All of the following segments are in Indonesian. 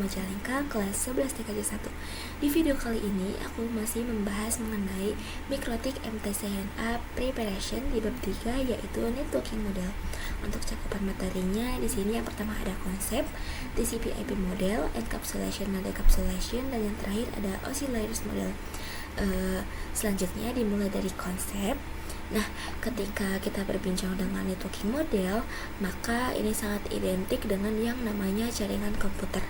Majalengka kelas 11 TKJ 1. Di video kali ini aku masih membahas mengenai Mikrotik MTCNA Preparation di bab 3 yaitu Networking Model. Untuk cakupan materinya di sini yang pertama ada konsep, TCP/IP model, encapsulation dan decapsulation, dan yang terakhir ada oscillators model. Selanjutnya dimulai dari konsep. Nah, ketika kita berbincang dengan networking model, maka ini sangat identik dengan yang namanya jaringan komputer.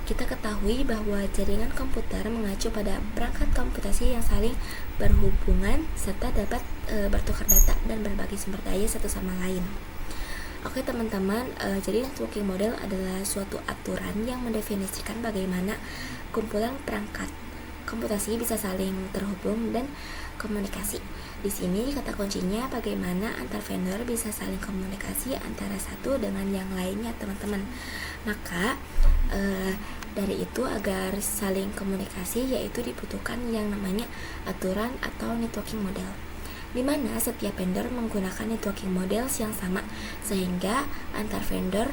Kita ketahui bahwa jaringan komputer mengacu pada perangkat komputasi yang saling berhubungan serta dapat bertukar data dan berbagi sumber daya satu sama lain. Oke teman-teman, jadi networking model adalah suatu aturan yang mendefinisikan bagaimana kumpulan perangkat komputasi bisa saling terhubung dan komunikasi. Di sini kata kuncinya bagaimana antar vendor bisa saling komunikasi antara satu dengan yang lainnya, teman-teman. Maka dari itu agar saling komunikasi yaitu dibutuhkan yang namanya aturan atau networking model, di mana setiap vendor menggunakan networking model yang sama sehingga antar vendor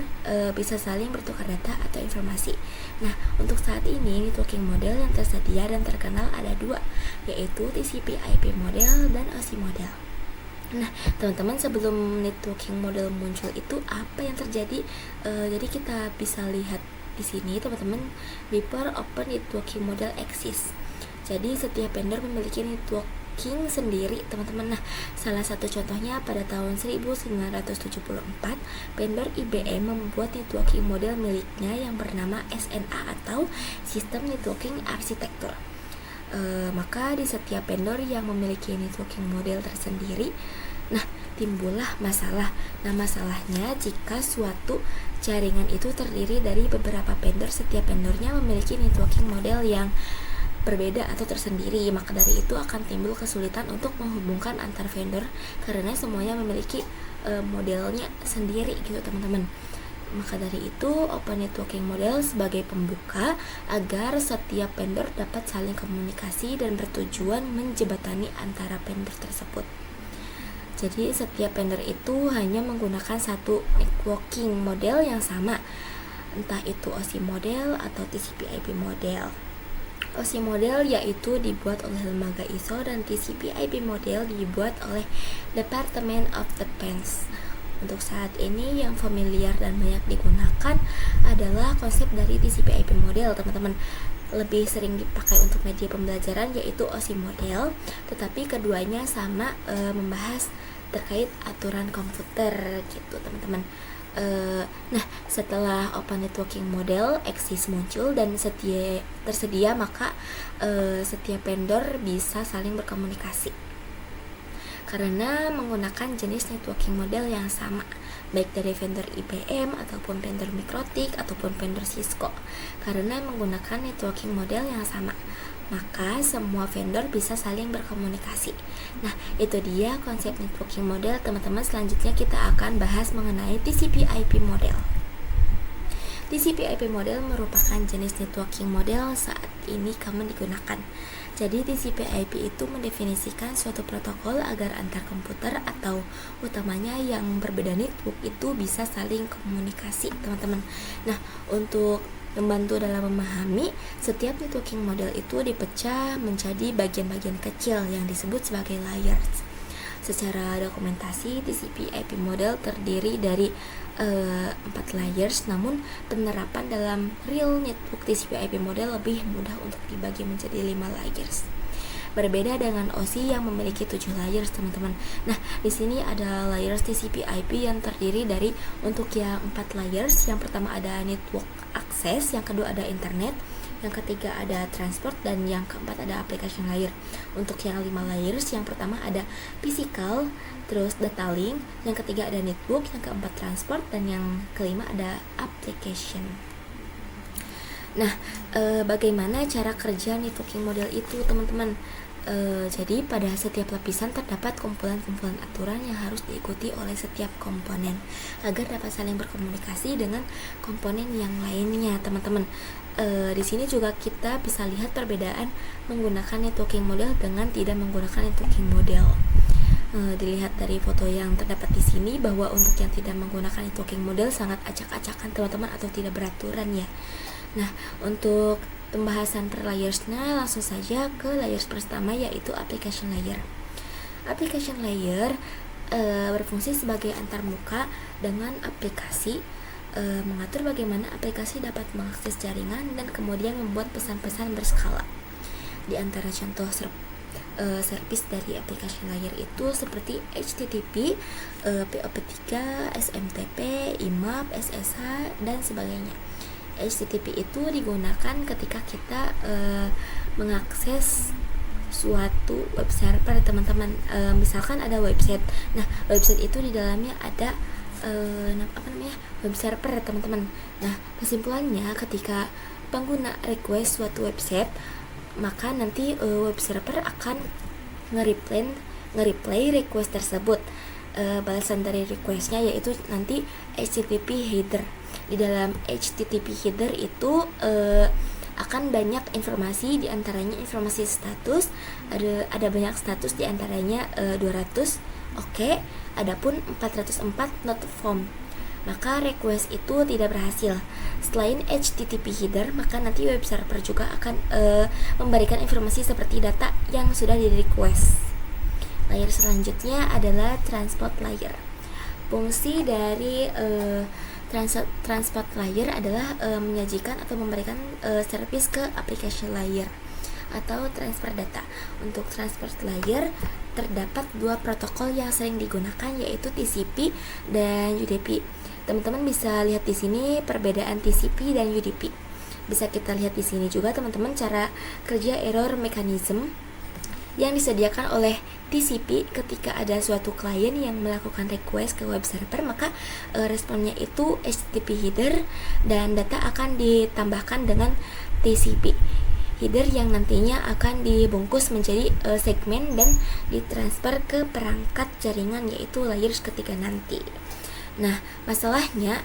bisa saling bertukar data atau informasi. Nah, untuk saat ini networking model yang tersedia dan terkenal ada dua, yaitu TCP/IP model dan OSI model. Nah, teman-teman, sebelum networking model muncul itu apa yang terjadi? Jadi kita bisa lihat di sini, teman-teman, before open networking model exists. Jadi setiap vendor memiliki networking sendiri, teman-teman. Nah, salah satu contohnya pada tahun 1974, vendor IBM membuat networking model miliknya yang bernama SNA atau System Networking Architecture. Maka di setiap vendor yang memiliki networking model tersendiri, nah timbullah masalah. Nah, masalahnya jika suatu jaringan itu terdiri dari beberapa vendor, setiap vendornya memiliki networking model yang berbeda atau tersendiri, maka dari itu akan timbul kesulitan untuk menghubungkan antar vendor karena semuanya memiliki modelnya sendiri gitu, teman-teman. Maka dari itu open networking model sebagai pembuka agar setiap vendor dapat saling komunikasi dan bertujuan menjembatani antara vendor tersebut. Jadi setiap vendor itu hanya menggunakan satu networking model yang sama, entah itu OSI model atau TCP/IP model. OSI model yaitu dibuat oleh lembaga ISO dan TCP/IP model dibuat oleh Department of Defense. Untuk saat ini yang familiar dan banyak digunakan adalah konsep dari TCP/IP model, teman-teman. Lebih sering dipakai untuk media pembelajaran yaitu OSI model, tetapi keduanya sama membahas terkait aturan komputer gitu, teman-teman. Nah, setelah open networking model eksis muncul dan tersedia, maka setiap vendor bisa saling berkomunikasi karena menggunakan jenis networking model yang sama, baik dari vendor IBM ataupun vendor Mikrotik ataupun vendor Cisco. Karena menggunakan networking model yang sama, maka semua vendor bisa saling berkomunikasi. Nah, itu dia konsep networking model, teman-teman. Selanjutnya kita akan bahas mengenai TCP/IP model. TCP/IP model merupakan jenis networking model saat ini common digunakan. Jadi TCP/IP itu mendefinisikan suatu protokol agar antar komputer atau utamanya yang berbeda network itu bisa saling komunikasi, teman-teman. Nah, untuk membantu dalam memahami, setiap networking model itu dipecah menjadi bagian-bagian kecil yang disebut sebagai layers. Secara dokumentasi, TCP/IP model terdiri dari 4 layers, namun penerapan dalam real network TCP/IP model lebih mudah untuk dibagi menjadi 5 layers. Berbeda dengan OSI yang memiliki 7 layers, teman-teman. Nah, di sini ada layers TCP/IP yang terdiri dari, untuk yang 4 layers, yang pertama ada network access, yang kedua ada internet, yang ketiga ada transport, dan yang keempat ada application layer. Untuk yang 5 layers, yang pertama ada physical, terus data link, yang ketiga ada network, yang keempat transport, dan yang kelima ada application. Nah, bagaimana cara kerja networking model itu, teman-teman? Jadi pada setiap lapisan terdapat kumpulan-kumpulan aturan yang harus diikuti oleh setiap komponen agar dapat saling berkomunikasi dengan komponen yang lainnya, teman-teman. Di sini juga kita bisa lihat perbedaan menggunakan networking model dengan tidak menggunakan networking model. Dilihat dari foto yang terdapat di sini bahwa untuk yang tidak menggunakan networking model sangat acak-acakan, teman-teman, atau tidak beraturan ya. Nah, untuk pembahasan per layersnya langsung saja ke layers pertama, yaitu application layer. Application layer berfungsi sebagai antarmuka dengan aplikasi, mengatur bagaimana aplikasi dapat mengakses jaringan dan kemudian membuat pesan-pesan berskala. Di antara contoh service dari application layer itu seperti HTTP, POP3, SMTP, IMAP, SSH, dan sebagainya. HTTP itu digunakan ketika kita mengakses suatu web server, teman-teman. Misalkan ada website. Nah, website itu di dalamnya ada web server, teman-teman. Nah, kesimpulannya ketika pengguna request suatu website, maka nanti web server akan nge-reply request tersebut. Balasan dari requestnya yaitu nanti HTTP header. Di dalam HTTP header itu akan banyak informasi, diantaranya informasi status, ada banyak status, diantaranya 200 oke, adapun 404 not found, maka request itu tidak berhasil. Selain HTTP header, maka nanti web server juga akan memberikan informasi seperti data yang sudah di request. Layer selanjutnya adalah transport layer. Fungsi dari transport layer adalah menyajikan atau memberikan service ke application layer atau transfer data. Untuk transport layer terdapat dua protokol yang sering digunakan, yaitu TCP dan UDP. Teman-teman bisa lihat di sini perbedaan TCP dan UDP. Bisa kita lihat di sini juga, teman-teman, cara kerja error mechanism yang disediakan oleh TCP. Ketika ada suatu klien yang melakukan request ke web server, maka responnya itu HTTP header dan data akan ditambahkan dengan TCP header yang nantinya akan dibungkus menjadi segmen dan ditransfer ke perangkat jaringan, yaitu layers ketiga nanti. Nah, masalahnya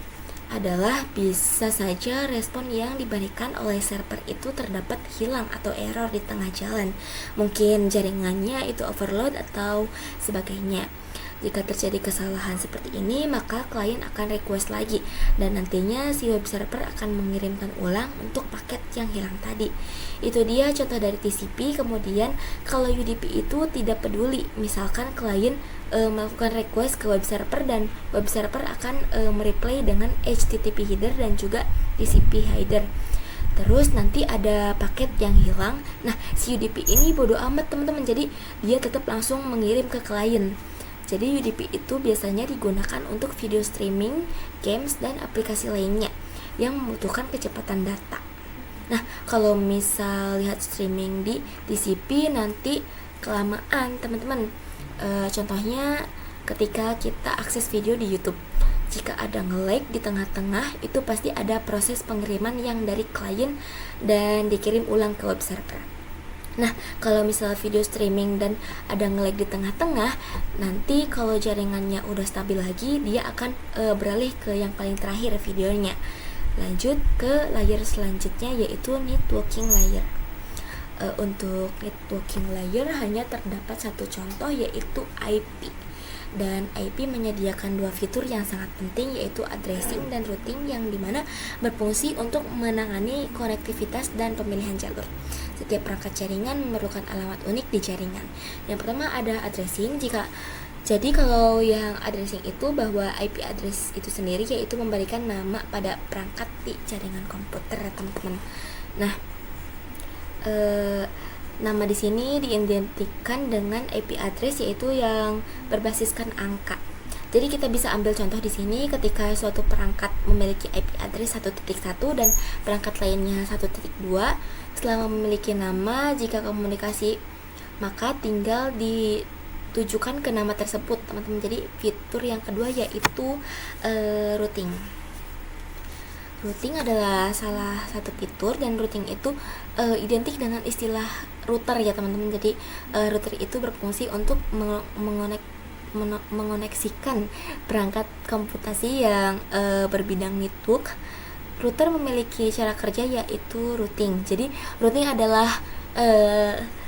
adalah bisa saja respon yang diberikan oleh server itu terdapat hilang atau error di tengah jalan. Mungkin jaringannya itu overload atau sebagainya. Jika terjadi kesalahan seperti ini, maka klien akan request lagi dan nantinya si web server akan mengirimkan ulang untuk paket yang hilang tadi. Itu dia contoh dari TCP. Kemudian kalau UDP itu tidak peduli, misalkan klien melakukan request ke web server dan web server akan mereply dengan HTTP header dan juga TCP header. Terus nanti ada paket yang hilang. Nah, si UDP ini bodo amat, teman-teman. Jadi dia tetap langsung mengirim ke klien. Jadi UDP itu biasanya digunakan untuk video streaming, games, dan aplikasi lainnya yang membutuhkan kecepatan data. Nah, kalau misal lihat streaming di TCP nanti kelamaan, teman-teman. Contohnya ketika kita akses video di YouTube. Jika ada nge-lag di tengah-tengah, itu pasti ada proses pengiriman yang dari klien dan dikirim ulang ke web server. Nah, kalau misalnya video streaming dan ada nge-lag di tengah-tengah, nanti kalau jaringannya udah stabil lagi, dia akan beralih ke yang paling terakhir videonya. Lanjut ke layer selanjutnya, yaitu networking layer. Untuk networking layer hanya terdapat satu contoh, yaitu IP. Dan IP menyediakan dua fitur yang sangat penting, yaitu addressing dan routing, yang dimana berfungsi untuk menangani konektivitas dan pemilihan jalur. Setiap perangkat jaringan memerlukan alamat unik di jaringan. Yang pertama ada addressing. Jadi kalau yang addressing itu bahwa IP address itu sendiri yaitu memberikan nama pada perangkat di jaringan komputer, teman-teman. Nah, nama di sini diidentikan dengan IP address, yaitu yang berbasiskan angka. Jadi kita bisa ambil contoh di sini ketika suatu perangkat memiliki IP address 1.1 dan perangkat lainnya 1.2. Setelah memiliki nama, jika komunikasi maka tinggal ditujukan ke nama tersebut, teman-teman. Jadi fitur yang kedua yaitu routing. Routing adalah salah satu fitur, dan routing itu identik dengan istilah router ya, teman-teman. Jadi router itu berfungsi untuk mengoneksikan perangkat komputasi yang berbidang network. Router memiliki cara kerja yaitu routing. Jadi routing adalah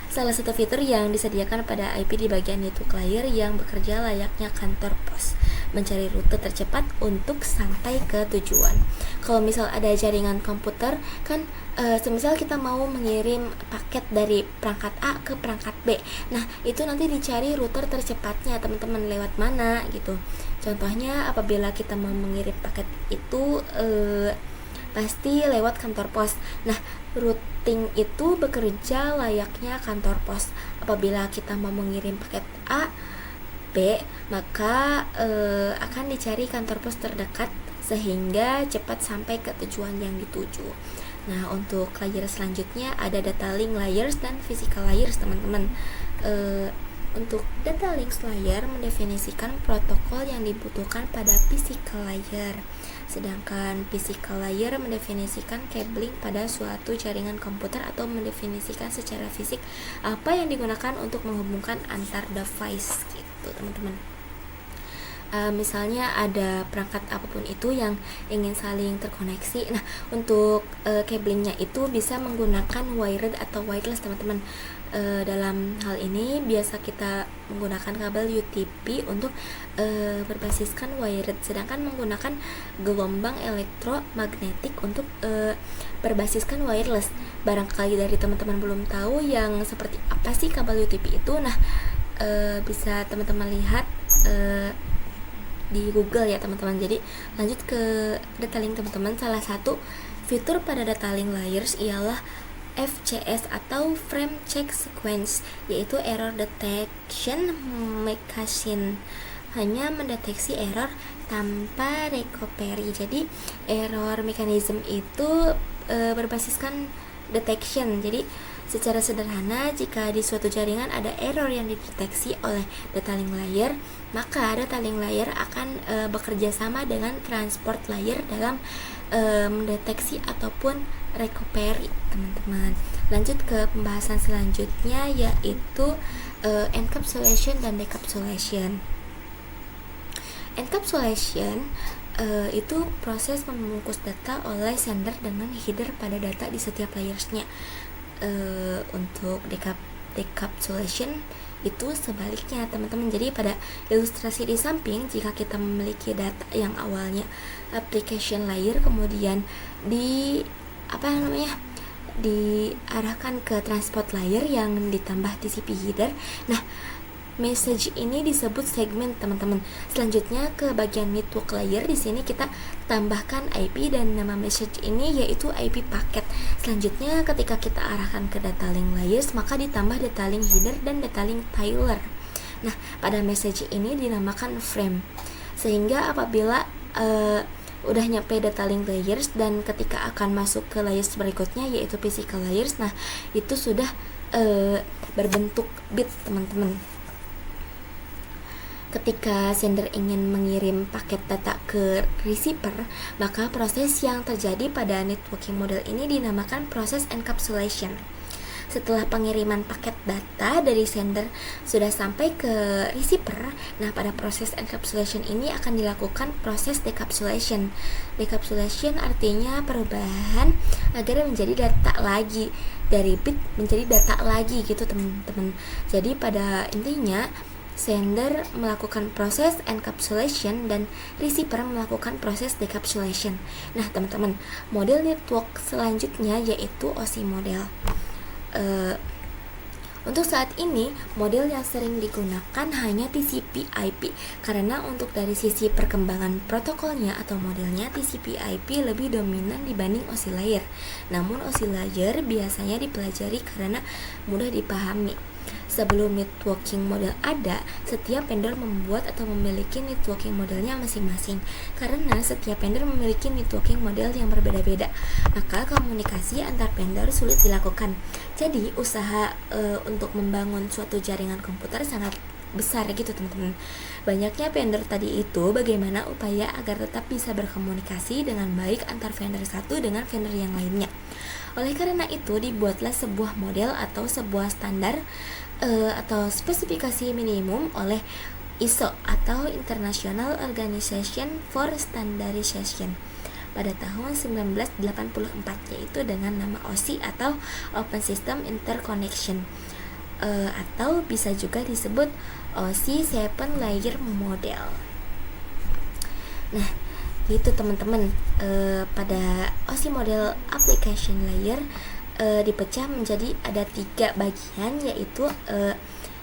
salah satu fitur yang disediakan pada IP di bagian network layer yang bekerja layaknya kantor pos. mencari rute tercepat untuk sampai ke tujuan. Kalau misal ada jaringan komputer kan, semisal kita mau mengirim paket dari perangkat A ke perangkat B, nah itu nanti dicari router tercepatnya teman-teman lewat mana gitu. Contohnya apabila kita mau mengirim paket itu pasti lewat kantor pos. Nah, routing itu bekerja layaknya kantor pos. Apabila kita mau mengirim paket A, B, maka akan dicari kantor pos terdekat sehingga cepat sampai ke tujuan yang dituju. Nah, untuk layer selanjutnya ada data link layers dan physical layers, teman-teman. Untuk data link layer mendefinisikan protokol yang dibutuhkan pada physical layer, sedangkan physical layer mendefinisikan cabling pada suatu jaringan komputer atau mendefinisikan secara fisik apa yang digunakan untuk menghubungkan antar device gitu, teman-teman. Misalnya ada perangkat apapun itu yang ingin saling terkoneksi. Nah, untuk cablingnya itu bisa menggunakan wired atau wireless, teman-teman. Dalam hal ini biasa kita menggunakan kabel UTP untuk berbasiskan wired, sedangkan menggunakan gelombang elektromagnetik untuk berbasiskan wireless. Barangkali dari teman-teman belum tahu yang seperti apa sih kabel UTP itu. Nah, bisa teman-teman lihat di Google ya teman-teman. Jadi lanjut ke data link, teman-teman. Salah satu fitur pada data link layers ialah FCS atau Frame Check Sequence, yaitu Error Detection Mechanism, hanya mendeteksi error tanpa recovery. Jadi error mechanism itu berbasiskan detection. Jadi secara sederhana, jika di suatu jaringan ada error yang dideteksi oleh data link layer, maka data link layer akan bekerja sama dengan transport layer dalam mendeteksi ataupun recovery, teman-teman. Lanjut ke pembahasan selanjutnya, yaitu encapsulation dan decapsulation. Encapsulation itu proses membungkus data oleh sender dengan header pada data di setiap layersnya. Untuk decapsulation itu sebaliknya, teman-teman. Jadi pada ilustrasi di samping, jika kita memiliki data yang awalnya application layer kemudian diarahkan ke transport layer yang ditambah TCP header. Nah, message ini disebut segmen, teman-teman. Selanjutnya ke bagian network layer. Di sini kita tambahkan IP dan nama message ini yaitu IP paket. Selanjutnya ketika kita arahkan ke data link layers, maka ditambah data link header dan data link tailer. Nah, pada message ini dinamakan frame. Sehingga apabila udah nyampe data link layers dan ketika akan masuk ke layers berikutnya yaitu physical layers, nah itu sudah berbentuk bit, teman-teman. Ketika sender ingin mengirim paket data ke receiver, maka proses yang terjadi pada networking model ini dinamakan proses encapsulation. Setelah pengiriman paket data dari sender sudah sampai ke receiver, nah pada proses encapsulation ini akan dilakukan proses decapsulation. Decapsulation artinya perubahan agar menjadi data lagi, dari bit menjadi data lagi gitu, teman-teman. Jadi pada intinya sender melakukan proses encapsulation dan receiver melakukan proses decapsulation. Nah, teman-teman, model network selanjutnya yaitu OSI model. Untuk saat ini model yang sering digunakan hanya TCP/IP karena untuk dari sisi perkembangan protokolnya atau modelnya TCP/IP lebih dominan dibanding OSI layer. Namun OSI layer biasanya dipelajari karena mudah dipahami. Sebelum networking model ada, setiap vendor membuat atau memiliki networking modelnya masing-masing. Karena setiap vendor memiliki networking model yang berbeda-beda, maka komunikasi antar vendor sulit dilakukan. Jadi usaha untuk membangun suatu jaringan komputer sangat besar gitu, teman-teman. Banyaknya vendor tadi itu bagaimana upaya agar tetap bisa berkomunikasi dengan baik antar vendor satu dengan vendor yang lainnya. Oleh karena itu dibuatlah sebuah model atau sebuah standar atau spesifikasi minimum oleh ISO atau International Organization for Standardization pada tahun 1984, yaitu dengan nama OSI atau Open System Interconnection, atau bisa juga disebut OSI 7 Layer Model. Itu teman-teman, pada OSI model application layer dipecah menjadi ada 3 bagian, yaitu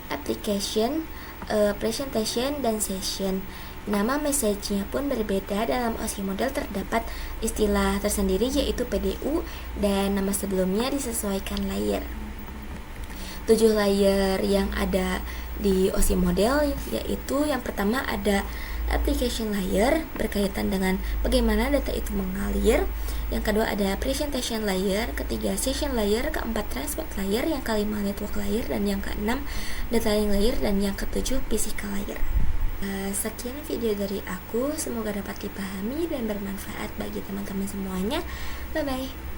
application, presentation, dan session. Nama message-nya pun berbeda. Dalam OSI model terdapat istilah tersendiri yaitu PDU, dan nama sebelumnya disesuaikan layer. 7 layer yang ada di OSI model yaitu yang pertama ada application layer, berkaitan dengan bagaimana data itu mengalir. Yang kedua ada presentation layer, ketiga session layer, keempat transport layer, yang kelima network layer, dan yang keenam detailing layer, dan yang ketujuh physical layer. Sekian video dari aku, semoga dapat dipahami dan bermanfaat bagi teman-teman semuanya. Bye bye.